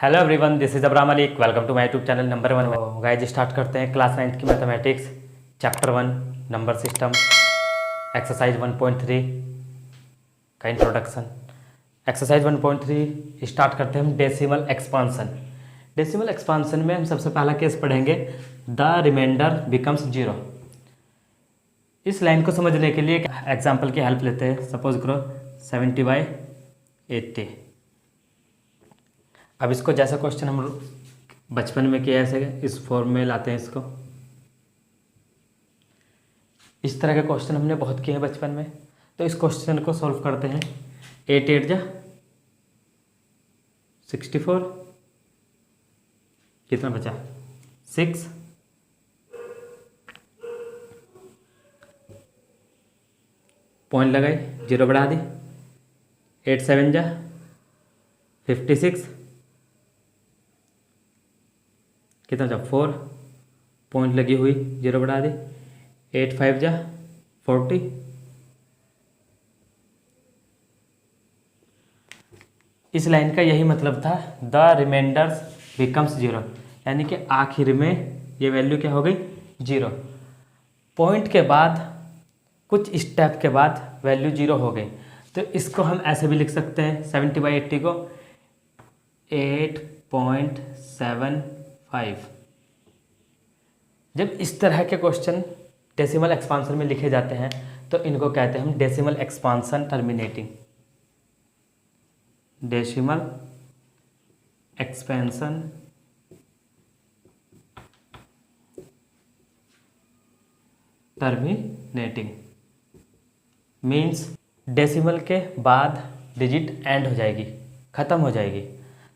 Hello everyone, this is Abram Malik. Welcome to my YouTube channel number 1। Guys start करते हैं class 9th की mathematics chapter 1 number system exercise 1.3 का introduction. Exercise 1.3 start करते हैं हम decimal expansion. Decimal expansion में हम सबसे पहला केस पढ़ेंगे, द रिमाइंडर बिकम्स जीरो। इस लाइन को समझने के लिए एक एग्जाम्पल की हेल्प लेते हैं। सपोज करो 70/80। अब इसको जैसा क्वेश्चन हम बचपन में किया ऐसे इस फॉर्म में लाते हैं इसको। इस तरह के क्वेश्चन हमने बहुत किए हैं बचपन में, तो इस क्वेश्चन को सॉल्व करते हैं। 8 8 जा 64, कितना बचा 6, पॉइंट लगाई, जीरो बढ़ा दी। 8 7 जा 56, कितना बचा 4, पॉइंट लगी हुई, जीरो बढ़ा दी। 8 5 जा 40, इस लाइन का यही मतलब था, द रिमाइंडर्स बिकम्स जीरो, यानी कि आखिर में ये वैल्यू क्या हो गई, जीरो। पॉइंट के बाद कुछ स्टेप के बाद वैल्यू जीरो हो गई, तो इसको हम ऐसे भी लिख सकते हैं 70/80 को 8.75। जब इस तरह के क्वेश्चन डेसिमल एक्सपांसन में लिखे जाते हैं तो इनको कहते हैं हम decimal expansion terminating. Decimal expansion terminating means decimal के बाद डिजिट एंड हो जाएगी, ख़त्म हो जाएगी।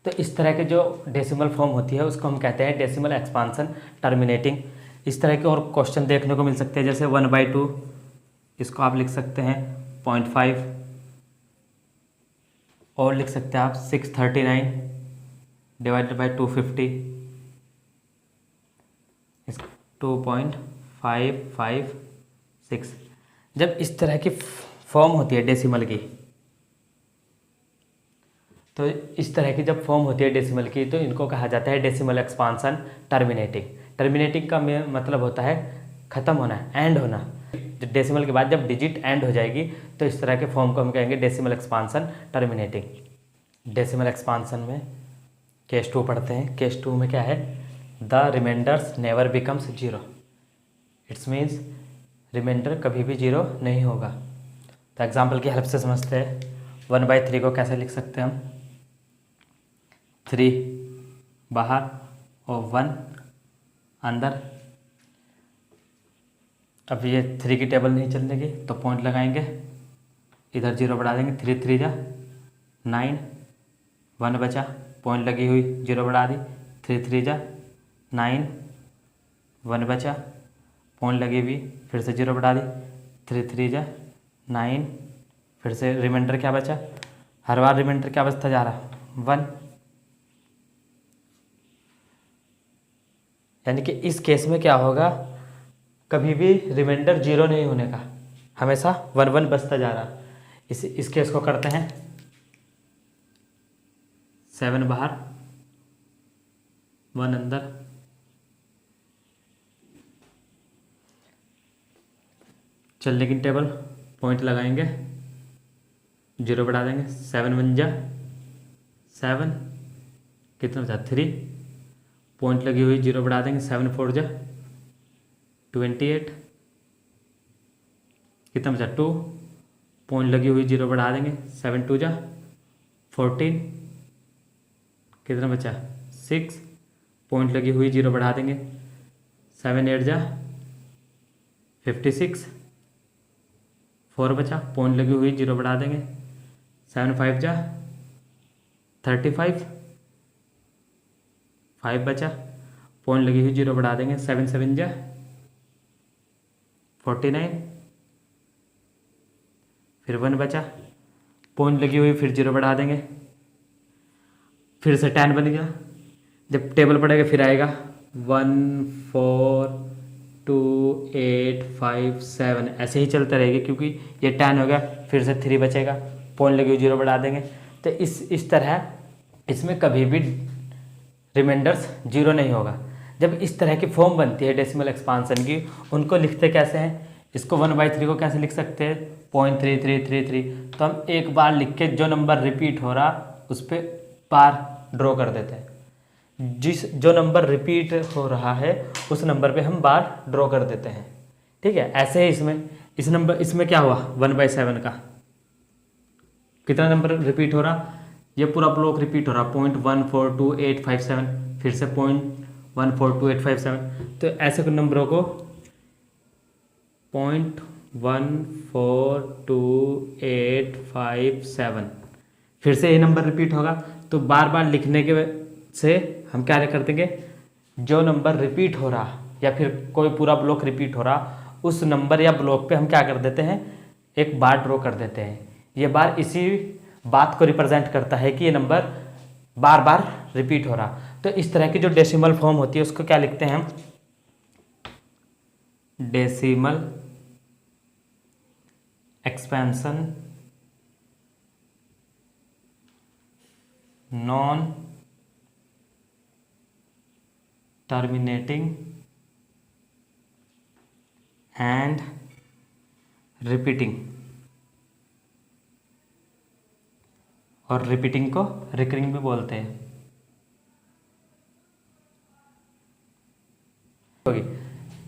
तो इस तरह के जो डेसिमल फॉर्म होती है उसको हम कहते हैं डेसिमल एक्सपांसन टर्मिनेटिंग। इस तरह के और क्वेश्चन देखने को मिल सकते हैं, जैसे 1/2, इसको आप लिख सकते हैं 0.5, और लिख सकते हैं आप 639 डिवाइडेड बाई 250, 2.556। जब इस तरह की फॉर्म होती है डेसिमल की, तो इस तरह की जब फॉर्म होती है डेसिमल की, तो इनको कहा जाता है डेसिमल एक्सपांसन टर्मिनेटिंग। टर्मिनेटिंग का मतलब होता है ख़त्म होना, एंड होना। डेसिमल के बाद जब डिजिट एंड हो जाएगी तो इस तरह के फॉर्म को हम कहेंगे decimal expansion terminating. Decimal expansion में केस 2 पढ़ते हैं। केस 2 में क्या है, the remainders never becomes zero. It's means remainder कभी भी जीरो नहीं होगा। तो एग्जाम्पल की हेल्प से समझते हैं। 1/3 को कैसे लिख सकते हैं हम, 3 बाहर और 1 अंदर। अब ये 3 की टेबल नहीं चलने की तो पॉइंट लगाएंगे, इधर जीरो बढ़ा देंगे। 3 3 जा 9, 1 बचा, पॉइंट लगी हुई, जीरो बढ़ा दी। 3 3 जा 9, 1 बचा, पॉइंट लगी हुई, फिर से जीरो बढ़ा दी। 3 3 जा 9, फिर से रिमाइंडर क्या बचा, हर बार रिमाइंडर क्या बचता जा रहा, 1। यानी कि इस केस में क्या होगा, कभी भी रिमाइंडर जीरो नहीं होने का, हमेशा 1 1 बचता जा रहा। इस केस को करते हैं 7 बाहर 1 अंदर। चलने की टेबल, पॉइंट लगाएंगे, जीरो बढ़ा देंगे। 7 1 जा 7, कितना बचा 3, पॉइंट लगी हुई, जीरो बढ़ा देंगे। 7 4 जा 28, कितना बचा 2, पॉइंट लगी हुई, जीरो बढ़ा देंगे। 7 2 जा 14, कितना बचा 6, पॉइंट लगी हुई, जीरो बढ़ा देंगे। 7 8 जा 56, 4 बचा, पॉइंट लगी हुई, जीरो बढ़ा देंगे। 7 5 जा 35, 5 बचा, पॉइंट लगी हुई, जीरो बढ़ा देंगे। 7 7 जा 49, फिर 1 बचा, पॉइंट लगी हुई, फिर जीरो बढ़ा देंगे। फिर से 10 बन गया। जब टेबल पड़ेगा फिर आएगा 1 4 2 8 5 7, ऐसे ही चलता रहेगा, क्योंकि ये 10 हो गया, फिर से 3 बचेगा, पॉइंट लगी हुई, जीरो बढ़ा देंगे। तो इस तरह इसमें कभी भी रिमाइंडर्स 0 नहीं होगा। जब इस तरह की फॉर्म बनती है डेसिमल एक्सपांसन की, उनको लिखते कैसे हैं? इसको 1/3 को कैसे लिख सकते हैं? 0.3333। तो हम एक बार लिख के जो नंबर रिपीट हो रहा उस पर बार ड्रॉ कर देते हैं। जो नंबर रिपीट हो रहा है उस नंबर पे हम बार ड्रॉ कर देते हैं। ठीक है, ऐसे ही इसमें क्या हुआ? 1/7 का कितना नंबर रिपीट हो रहा? ये पूरा ब्लॉक रिपीट हो रहा 0.142857, फिर से 0.142857। तो ऐसे नंबरों को 0.142857 फिर से ये नंबर रिपीट होगा। तो बार बार लिखने के से हम क्या कर देंगे? जो नंबर रिपीट हो रहा या फिर कोई पूरा ब्लॉक रिपीट हो रहा उस नंबर या ब्लॉक पे हम क्या कर देते हैं? एक बार ड्रॉ कर देते हैं। ये बार इसी बात को रिप्रेजेंट करता है कि ये नंबर बार बार रिपीट हो रहा। तो इस तरह की जो डेसिमल फॉर्म होती है उसको क्या लिखते हैं हम? Decimal expansion non terminating and repeating, और रिपीटिंग को रिकरिंग भी बोलते हैं।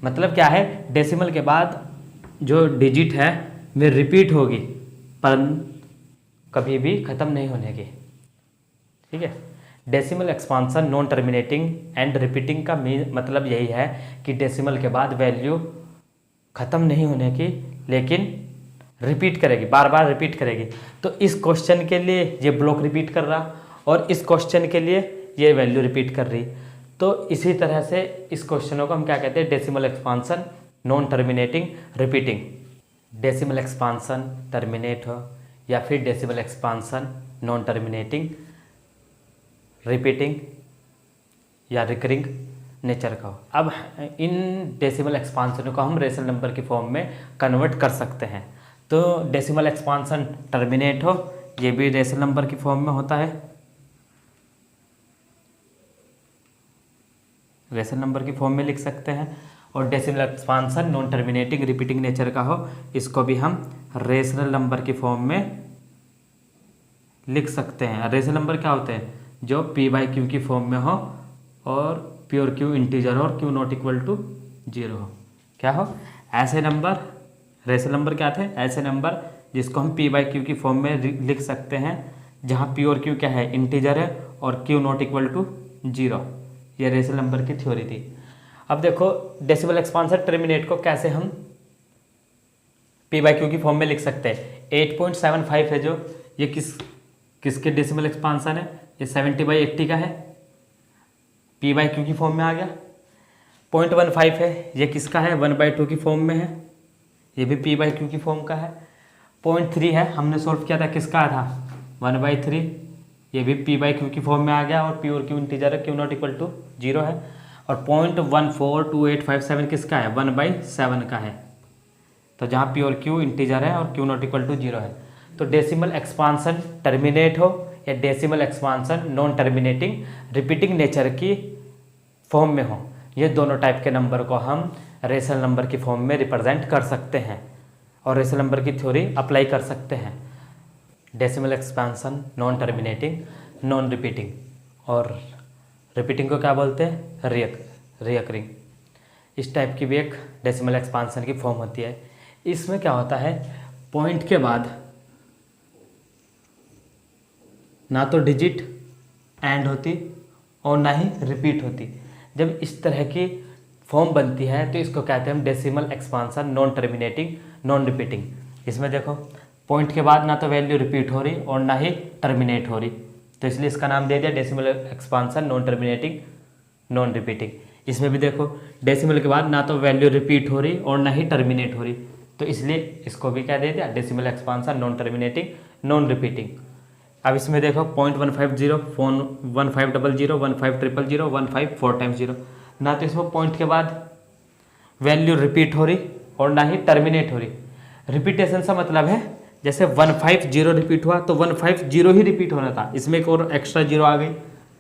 मतलब क्या है? डेसिमल के बाद जो डिजिट है वे रिपीट होगी पर कभी भी ख़त्म नहीं होने की। ठीक है, decimal expansion non terminating and repeating का मतलब यही है कि डेसिमल के बाद वैल्यू ख़त्म नहीं होने की लेकिन रिपीट करेगी, बार बार रिपीट करेगी। तो इस क्वेश्चन के लिए ये ब्लॉक रिपीट कर रहा और इस क्वेश्चन के लिए ये वैल्यू रिपीट कर रही। तो इसी तरह से इस क्वेश्चनों को हम क्या कहते हैं? Decimal expansion non terminating repeating. Decimal expansion terminate हो या फिर decimal expansion non terminating repeating या रिकरिंग नेचर का हो। अब इन डेसिमल एक्सपांसनों को हम रेशनल नंबर की फॉर्म में कन्वर्ट कर सकते हैं। तो डेसिमल एक्सपांसन टर्मिनेट हो, ये भी रेशनल नंबर की फॉर्म में होता है, रेशनल नंबर की फॉर्म में लिख सकते हैं। और decimal expansion non terminating repeating nature का हो, इसको भी हम रेशनल नंबर की फॉर्म में लिख सकते हैं। रेशनल नंबर क्या होते हैं? जो p/q की फॉर्म में हो और प्योर q इंटीजर हो और q नॉट इक्वल टू 0 हो। क्या हो? ऐसे नंबर, रेशनल नंबर क्या थे? ऐसे नंबर जिसको हम p/q की फॉर्म में लिख सकते हैं, जहाँ p और q क्या है? इंटीजर है और q नॉट इक्वल टू 0। ये रेशनल नंबर की थ्योरी थी। अब देखो डेसिमल एक्सपांसन टर्मिनेट को कैसे हम p/q की फॉर्म में लिख सकते हैं। 8.75 है जो, ये किसके डेसिमल एक्सपांसन है? ये 70/80 का है, p/q की फॉर्म में आ गया। 0.15 है, ये किसका है? 1/2 की फॉर्म में है, ये भी p/q की फॉर्म का है। 0.3 है, हमने सॉल्व किया था, किसका था? 1/3, ये भी p/q की फॉर्म में आ गया और p और q इंटीजर है, q नॉट इक्वल टू 0 है। और 0.142857 किसका है? 1/7 का है। तो जहाँ p और q इंटीजर है और q नॉट इक्वल टू 0 है। तो डेसिमल एक्सपांसन टर्मिनेट हो या decimal expansion non terminating repeating nature की फॉर्म में हो, ये दोनों टाइप के नंबर को हम रेशनल नंबर की फॉर्म में रिप्रेजेंट कर सकते हैं और रेशनल नंबर की थ्योरी अप्लाई कर सकते हैं। Decimal expansion non terminating non repeating, और रिपीटिंग को क्या बोलते हैं? रिकरिंग। इस टाइप की भी एक डेसिमल एक्सपांसन की फॉर्म होती है। इसमें क्या होता है? पॉइंट के बाद ना तो डिजिट एंड होती और ना ही रिपीट होती। जब इस तरह की फॉर्म बनती है तो इसको कहते हैं हम decimal expansion non terminating non repeating. इसमें देखो पॉइंट के बाद ना तो वैल्यू रिपीट हो रही और ना ही टर्मिनेट हो रही, तो इसलिए इसका नाम दे दिया decimal expansion non terminating non repeating. इसमें भी देखो डेसिमल के बाद ना तो वैल्यू रिपीट हो रही और ना ही टर्मिनेट हो रही, तो इसलिए इसको भी क्या दे दिया? Decimal expansion non terminating non repeating. अब इसमें देखो 0.150, 1500, 15000, 15 4 टाइम्स 0, ना तो इसमें पॉइंट के बाद वैल्यू रिपीट हो रही और ना ही टर्मिनेट हो रही। रिपीटेशन का मतलब है जैसे 150 रिपीट हुआ तो 150 ही रिपीट होना था, इसमें एक और एक्स्ट्रा 0 आ गई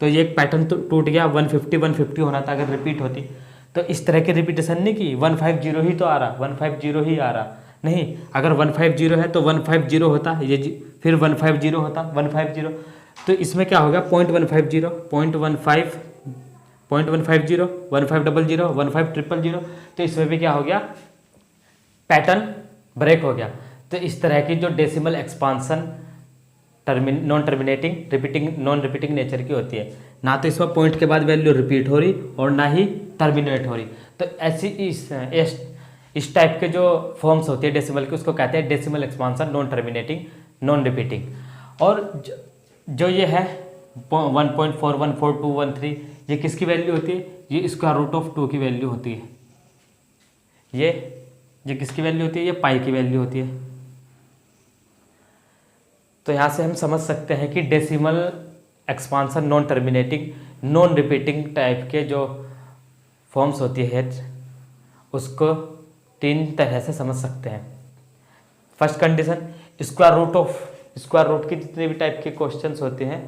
तो ये एक पैटर्न तो टूट गया, 150 होना था अगर रिपीट होती। तो इस तरह की रिपीटेशन नहीं की, 150 ही तो आ रहा, 150 ही आ रहा नहीं। अगर 150 है तो 150 होता, ये फिर 150 होता 150। तो इसमें क्या हो गया 0.150, 0.15, 0.150, 1500, 15000। तो इसमें भी क्या हो गया, पैटर्न ब्रेक हो गया। तो इस तरह की जो decimal expansion non terminating repeating non repeating nature की होती है, ना तो इसमें पॉइंट के बाद वैल्यू रिपीट हो रही और ना ही टर्मिनेट हो रही। तो ऐसी इस टाइप के जो फॉर्म्स होती है डेसिमल की, उसको कहते हैं decimal expansion non terminating non repeating. और जो ये है 1.414213, ये किसकी वैल्यू होती है, ये स्क्वायर रूट ऑफ 2 की वैल्यू होती है। ये किसकी वैल्यू होती है, ये पाई की वैल्यू होती है। तो यहाँ से हम समझ सकते हैं कि decimal expansion non terminating non repeating type के जो फॉर्म्स होती है उसको 3 तरह से समझ सकते हैं। फर्स्ट कंडीशन, स्क्वायर रूट की जितने भी टाइप के क्वेश्चंस होते हैं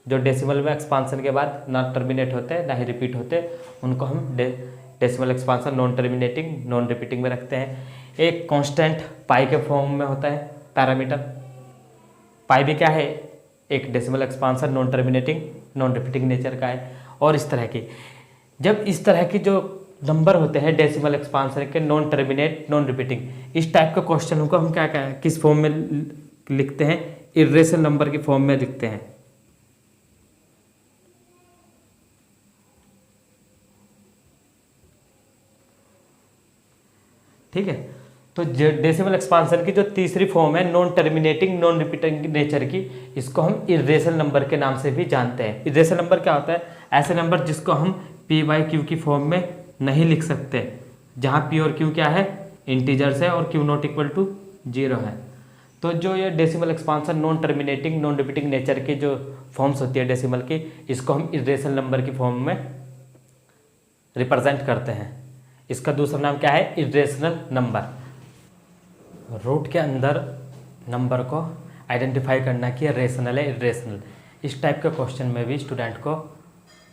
जो डेसिमल में एक्सपांसन के बाद ना टर्मिनेट होते ना ही रिपीट होते, उनको हम decimal expansion non terminating non repeating में रखते हैं। एक कांस्टेंट पाई के फॉर्म में होता है पैरामीटर। पाई भी क्या है, एक decimal expansion non terminating non repeating nature का है। और इस तरह की जब इस तरह की जो नंबर होते हैं डेसिमल एक्सपांसन के नॉन टर्मिनेट नॉन रिपीटिंग, इस टाइप के क्वेश्चन को हम क्या किस फॉर्म में लिखते हैं, इर्रेशनल नंबर की फॉर्म में लिखते हैं। ठीक है, तो डेसिमल एक्सपांसन की जो तीसरी फॉर्म है non terminating non repeating nature की, इसको हम इर्रेशनल नंबर के नाम से भी जानते हैं। इर्रेशनल नंबर क्या होता है, ऐसे नंबर जिसको हम p/q की फॉर्म में नहीं लिख सकते, जहाँ p और q क्या है, इंटीजर्स है, और q नॉट इक्वल टू 0 है। तो जो ये decimal expansion non terminating non repeating nature की जो फॉर्म्स होती है डेसिमल की, इसको हम इर्रेशनल नंबर की फॉर्म में रिप्रेजेंट करते हैं। इसका दूसरा नाम क्या है, इर्रेशनल नंबर। रूट के अंदर नंबर को आइडेंटिफाई करना कि रेशनल है इरेशनल, इस टाइप के क्वेश्चन में भी स्टूडेंट को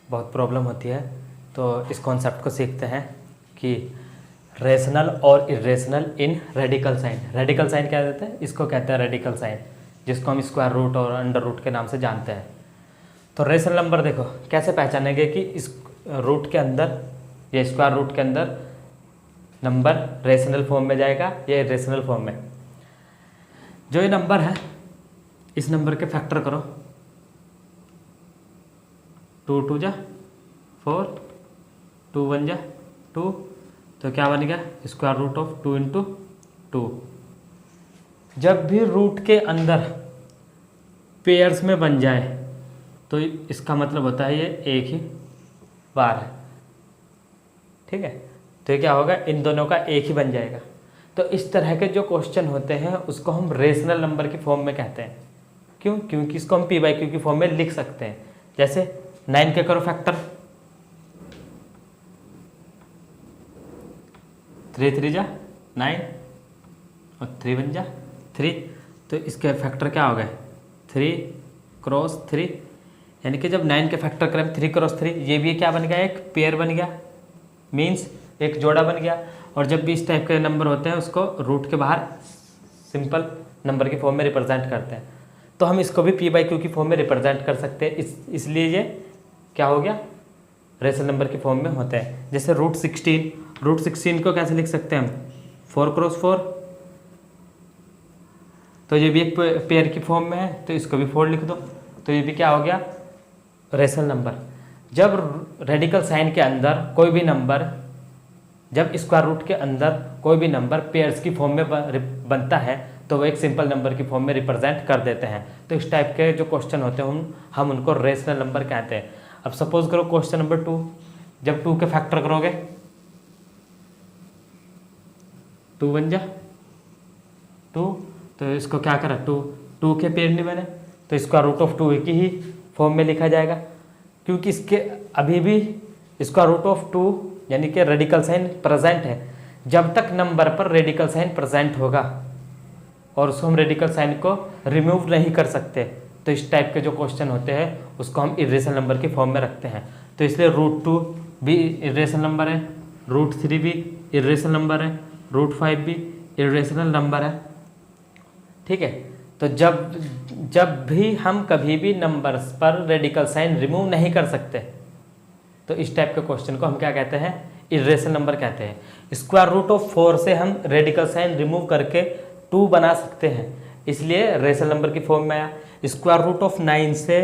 बहुत प्रॉब्लम होती है। तो इस कॉन्सेप्ट को सीखते हैं कि रेशनल और इरेशनल इन रेडिकल साइन। रेडिकल साइन क्या कहते हैं, इसको कहते हैं रेडिकल साइन, जिसको हम स्क्वायर रूट और अंडर रूट के नाम से जानते हैं। तो रेशनल नंबर देखो कैसे पहचानेंगे कि इस रूट के अंदर या स्क्वायर रूट के अंदर नंबर रेशनल फॉर्म में जाएगा या इरेशनल फॉर्म में। जो ये नंबर है इस नंबर के फैक्टर करो, 2 2 जा 4, 2 1 जा 2, तो क्या बन गया स्क्वायर रूट ऑफ 2 इंटू 2। जब भी रूट के अंदर पेयर्स में बन जाए तो इसका मतलब होता है ये एक ही बार है। ठीक है, तो ये क्या होगा, इन दोनों का एक ही बन जाएगा। तो इस तरह के जो क्वेश्चन होते हैं उसको हम रेशनल नंबर की फॉर्म में कहते हैं। क्यों, क्योंकि इसको हम p/q की फॉर्म में लिख सकते हैं। जैसे 9 के करो फैक्टर, 3 3 जा 9 और 3 1 जा 3, तो इसके फैक्टर क्या हो गए 3 क्रॉस 3, यानी कि जब 9 के फैक्टर करें 3 क्रॉस 3, ये भी क्या बन गया, एक पेयर बन गया, मीन्स एक जोड़ा बन गया। और जब भी इस टाइप के नंबर होते हैं उसको रूट के बाहर सिंपल नंबर की फॉर्म में रिप्रेजेंट करते हैं। तो हम इसको भी p/q की फॉर्म में रिप्रेजेंट कर सकते हैं, इसलिए ये क्या हो गया, रेशनल नंबर की फॉर्म में होते हैं। जैसे रूट 16 को कैसे लिख सकते हैं हम, 4 क्रॉस 4, तो ये भी एक पेयर की फॉर्म में है, तो इसको भी 4 लिख दो, तो ये भी क्या हो गया रेशनल नंबर। जब रेडिकल साइन के अंदर कोई भी नंबर, जब स्क्वायर रूट के अंदर कोई भी नंबर पेयर्स की फॉर्म में बनता है तो वो एक सिंपल नंबर की फॉर्म में रिप्रेजेंट कर देते हैं। तो इस टाइप के जो क्वेश्चन होते हैं हम उनको रेशनल नंबर कहते हैं। अब सपोज करो क्वेश्चन नंबर 2, जब 2 के फैक्टर करोगे 2 1 जा 2, तो इसको क्या करा 2 के पेयर नहीं बने तो स्क्वायर रूट ऑफ 2 की ही फॉर्म में लिखा जाएगा, क्योंकि इसके अभी भी स्क्वायर रूट ऑफ 2 यानी कि रेडिकल साइन प्रेजेंट है। जब तक नंबर पर रेडिकल साइन प्रेजेंट होगा और उसको हम रेडिकल साइन को रिमूव नहीं कर सकते, तो इस टाइप के जो क्वेश्चन होते हैं उसको हम इरेशनल नंबर की फॉर्म में रखते हैं। तो इसलिए √2 भी इरेशनल नंबर है, √3 भी इरेशनल नंबर है, √5 भी इरेशनल नंबर है। ठीक है, तो जब भी हम कभी भी नंबर्स पर रेडिकल साइन रिमूव नहीं कर सकते तो इस टाइप के क्वेश्चन को हम क्या कहते हैं, इरेशनल नंबर कहते हैं। √4 से हम रेडिकल साइन रिमूव करके 2 बना सकते हैं, इसलिए रेशनल नंबर की फॉर्म में आया। √9 से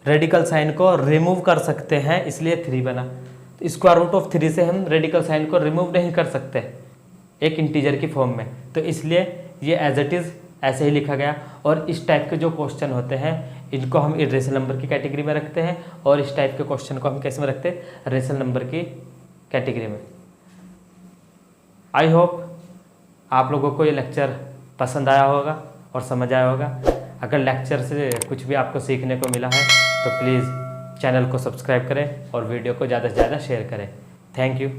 रेडिकल साइन को रिमूव कर सकते हैं, इसलिए 3 बना। √3 से हम रेडिकल साइन को रिमूव नहीं कर सकते एक इंटीजर की फॉर्म में, तो इसलिए ये एज इट इज़ ऐसे ही लिखा गया। और इस टाइप के जो क्वेश्चन होते हैं इनको हम इरेशनल नंबर की कैटेगरी में रखते हैं, और इस टाइप के क्वेश्चन को हम कैसे में रखते हैं, रेशनल नंबर की कैटेगरी में। आई होप आप लोगों को ये लेक्चर पसंद आया होगा और समझ आया होगा। अगर लेक्चर से कुछ भी आपको सीखने को मिला है तो प्लीज़ चैनल को सब्सक्राइब करें और वीडियो को ज़्यादा से ज़्यादा शेयर करें। Thank you.